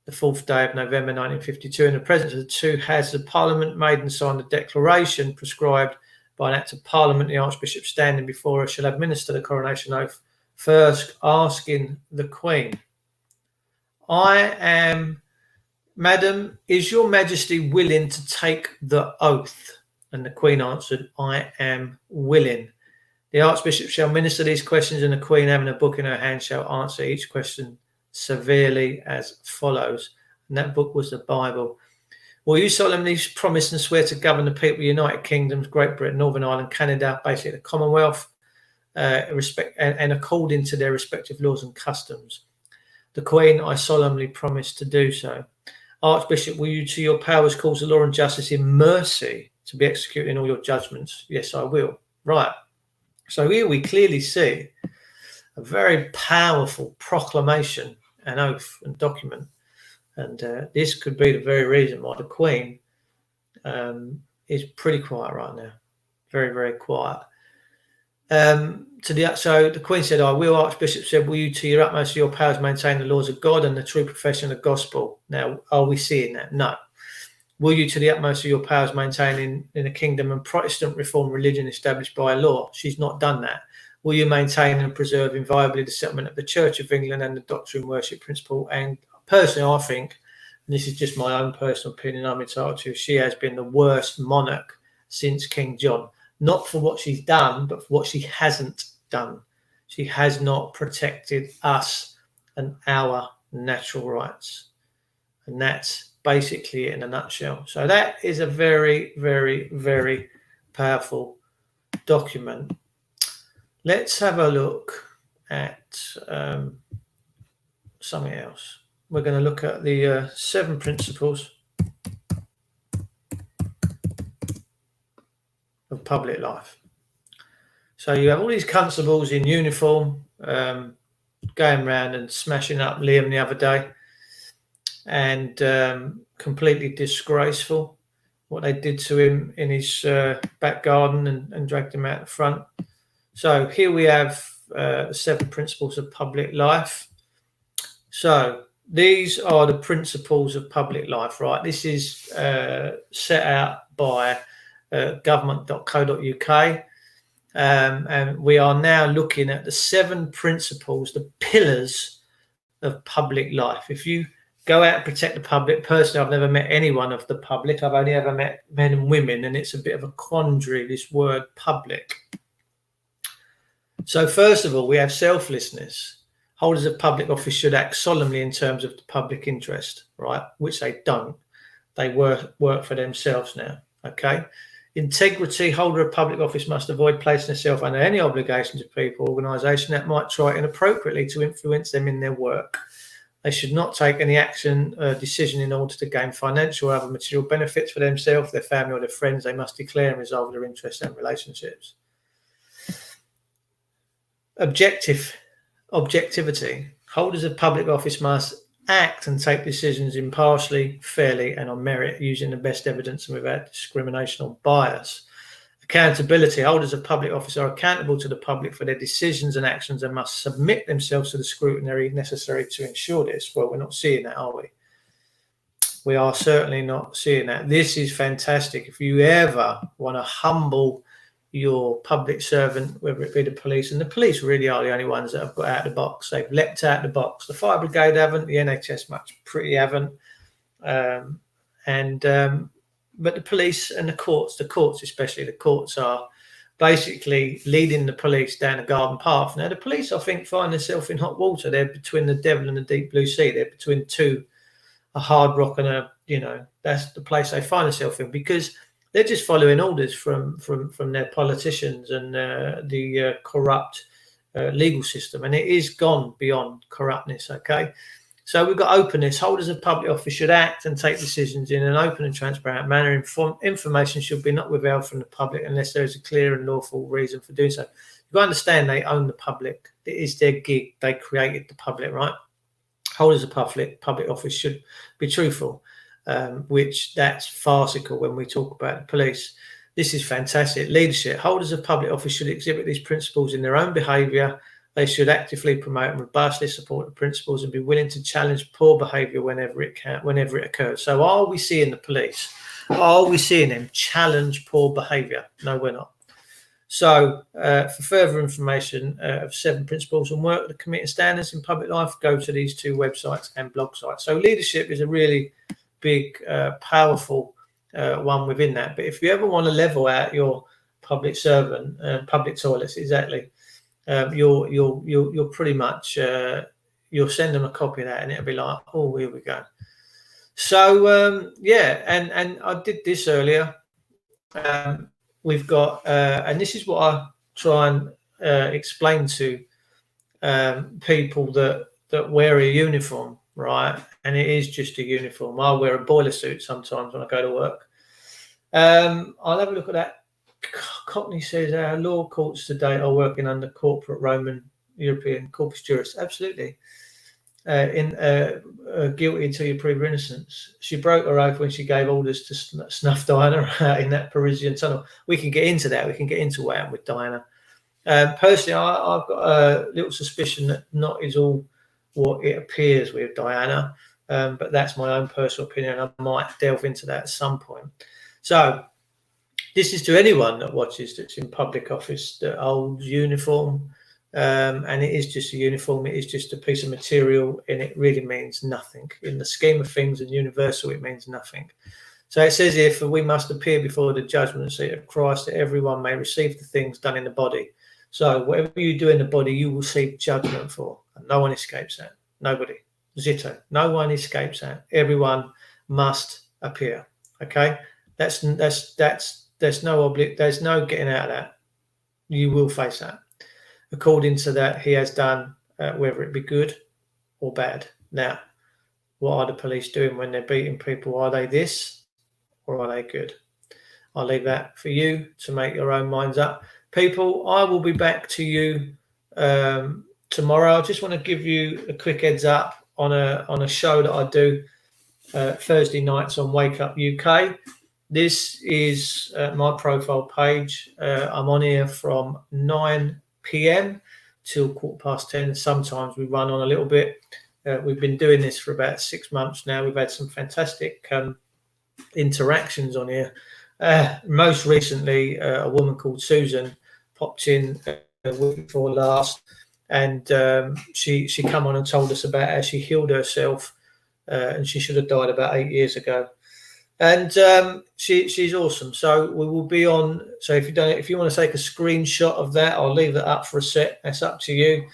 the 4th day of November 1952 in the presence of the two Houses of Parliament, made and signed the declaration prescribed by an Act of Parliament. The Archbishop standing before her shall administer the coronation oath, first asking the Queen, I am, Madam, is your Majesty willing to take the oath? And the Queen answered, I am willing. The Archbishop shall minister these questions, and the Queen, having a book in her hand, shall answer each question severely as follows. And that book was the Bible. Will you solemnly promise and swear to govern the people of the United Kingdoms, Great Britain, Northern Ireland, Canada, basically the Commonwealth, and according to their respective laws and customs? The Queen, I solemnly promise to do so. Archbishop, will you to your powers cause the law and justice in mercy to be executed in all your judgments? Yes, I will. Right. So here we clearly see a very powerful proclamation, an oath and document. And this could be the very reason why the Queen is pretty quiet right now. Very, very quiet. So the Queen said, I will. Archbishop said, will you to your utmost of your powers maintain the laws of God and the true profession of the gospel? Now, are we seeing that? No. Will you to the utmost of your powers maintain in the kingdom and Protestant reform religion established by law? She's not done that. Will you maintain and preserve inviolably the settlement of the Church of England and the doctrine, worship, principle? And personally, I think, and this is just my own personal opinion, I'm entitled to, she has been the worst monarch since King John. Not for what she's done, but for what she hasn't done. She has not protected us and our natural rights. And that's basically it in a nutshell. So that is a very, very, very powerful document. Let's have a look at something else. We're going to look at the 7 principles of public life. So you have all these constables in uniform going around and smashing up Liam the other day, and completely disgraceful what they did to him in his back garden and dragged him out the front. So here we have 7 principles of public life. So these are the principles of public life, right? This is set out by government.co.uk. And we are now looking at the 7 principles, the pillars of public life. If you go out and protect the public, personally, I've never met anyone of the public. I've only ever met men and women, and it's a bit of a quandary, this word public. So first of all, we have selflessness. Holders of public office should act solemnly in terms of the public interest, right? Which they don't. They work for themselves now, okay? Integrity. Holder of public office must avoid placing herself under any obligation to people or organisation that might try inappropriately to influence them in their work. They should not take any decision in order to gain financial or other material benefits for themselves, their family, or their friends. They must declare and resolve their interests and relationships. Objectivity. Holders of public office must act and take decisions impartially, fairly, and on merit, using the best evidence and without discrimination or bias. Accountability. Holders of public office are accountable to the public for their decisions and actions and must submit themselves to the scrutiny necessary to ensure this. Well, we're not seeing that, are we? We are certainly not seeing that. This is fantastic. If you ever want to humble your public servant, whether it be the police, and the police really are the only ones that have got out of the box. They've leapt out the box. The fire brigade haven't. The NHS pretty haven't. But the police and the courts especially, the courts are basically leading the police down a garden path. Now, the police, I think, find themselves in hot water. They're between the devil and the deep blue sea. They're between a hard rock and that's the place they find themselves in, because they're just following orders from their politicians and the corrupt legal system. And it is gone beyond corruptness, okay? So we've got openness. Holders of public office should act and take decisions in an open and transparent manner. Information should be not withheld from the public unless there is a clear and lawful reason for doing so. You've got to understand they own the public. It is their gig. They created the public, right? Holders of public office should be truthful, which that's farcical when we talk about the police. This is fantastic. Leadership. Holders of public office should exhibit these principles in their own behaviour. They should actively promote and robustly support the principles and be willing to challenge poor behaviour whenever it occurs. So are we seeing the police? Are we seeing them challenge poor behaviour? No, we're not. So for further information of 7 principles and work that committing standards in public life, go to these 2 websites and blog sites. So leadership is a really big, powerful one within that. But if you ever want to level out your public servant, public toilets, exactly, you'll pretty much you'll send them a copy of that and it'll be like, oh, here we go. So and I did this earlier. We've got and this is what I try and explain to people that wear a uniform, right? And it is just a uniform. I wear a boiler suit sometimes when I go to work. I'll have a look at that. Cockney says our law courts today are working under corporate Roman European corpus juris. Absolutely. Guilty until you prove your innocence. She broke her oath when she gave orders to snuff Diana out in that Parisian tunnel. We can get into that. We can get into what happened with Diana. Personally, I've got a little suspicion that not is all what it appears with Diana, but that's my own personal opinion. I might delve into that at some point. So this is to anyone that watches that's in public office that holds uniform, and it is just a uniform. It is just a piece of material, and it really means nothing. In the scheme of things and universal, it means nothing. So it says here, for we must appear before the judgment seat of Christ, that everyone may receive the things done in the body. So whatever you do in the body, you will receive judgment for. And no one escapes that. Nobody. Zitto. No one escapes that. Everyone must appear. Okay? There's no getting out of that. You will face that. According to that, he has done, whether it be good or bad. Now, what are the police doing when they're beating people? Are they this or are they good? I'll leave that for you to make your own minds up. People, I will be back to you tomorrow. I just want to give you a quick heads up on a show that I do Thursday nights on Wake Up UK. This is my profile page. I'm on here from 9 p.m. till 10:15. Sometimes we run on a little bit. We've been doing this for about 6 months now. We've had some fantastic interactions on here. Most recently, a woman called Susan popped in a week before last, and she come on and told us about how she healed herself, and she should have died about 8 years ago. And she's awesome. So we will be on. So if you want to take a screenshot of that, I'll leave that up for a sec. That's up to you.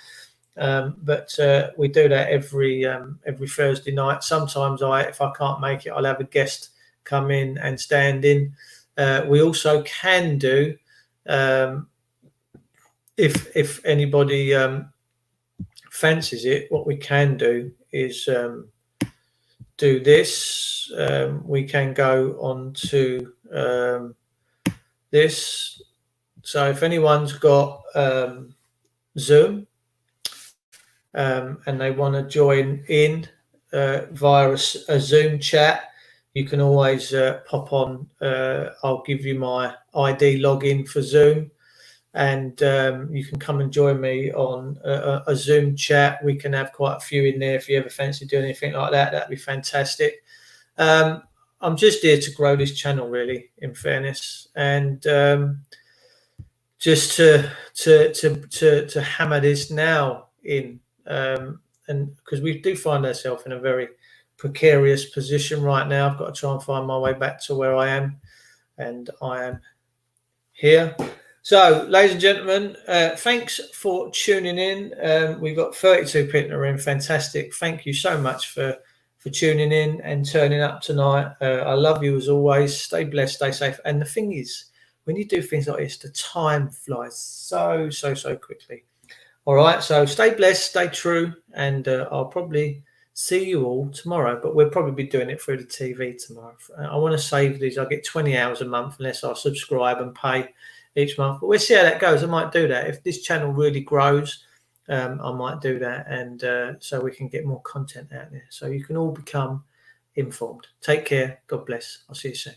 But we do that every Thursday night. Sometimes if I can't make it, I'll have a guest come in and stand in. We also can do, if anybody fancies it, what we can do is do this. We can go on to this. So if anyone's got Zoom and they want to join in via a Zoom chat, you can always pop on. I'll give you my ID login for Zoom, and you can come and join me on a Zoom chat. We can have quite a few in there if you ever fancy doing anything like that. That'd be fantastic. I'm just here to grow this channel, really, in fairness, and just to hammer this now in, and because we do find ourselves in a very precarious position right now. I've got to try and find my way back to where I am, and I am here. So, ladies and gentlemen, thanks for tuning in. We've got 32 people in the room. Fantastic. Thank you so much for tuning in and turning up tonight. I love you as always. Stay blessed, stay safe. And the thing is, when you do things like this, the time flies so quickly. All right, so stay blessed, stay true, and I'll probably see you all tomorrow, but we'll probably be doing it through the TV tomorrow. I want to save these. I get 20 hours a month unless I subscribe and pay each month, but we'll see how that goes. I might do that. If this channel really grows, I might do that, and so we can get more content out there, so you can all become informed. Take care. God bless. I'll see you soon.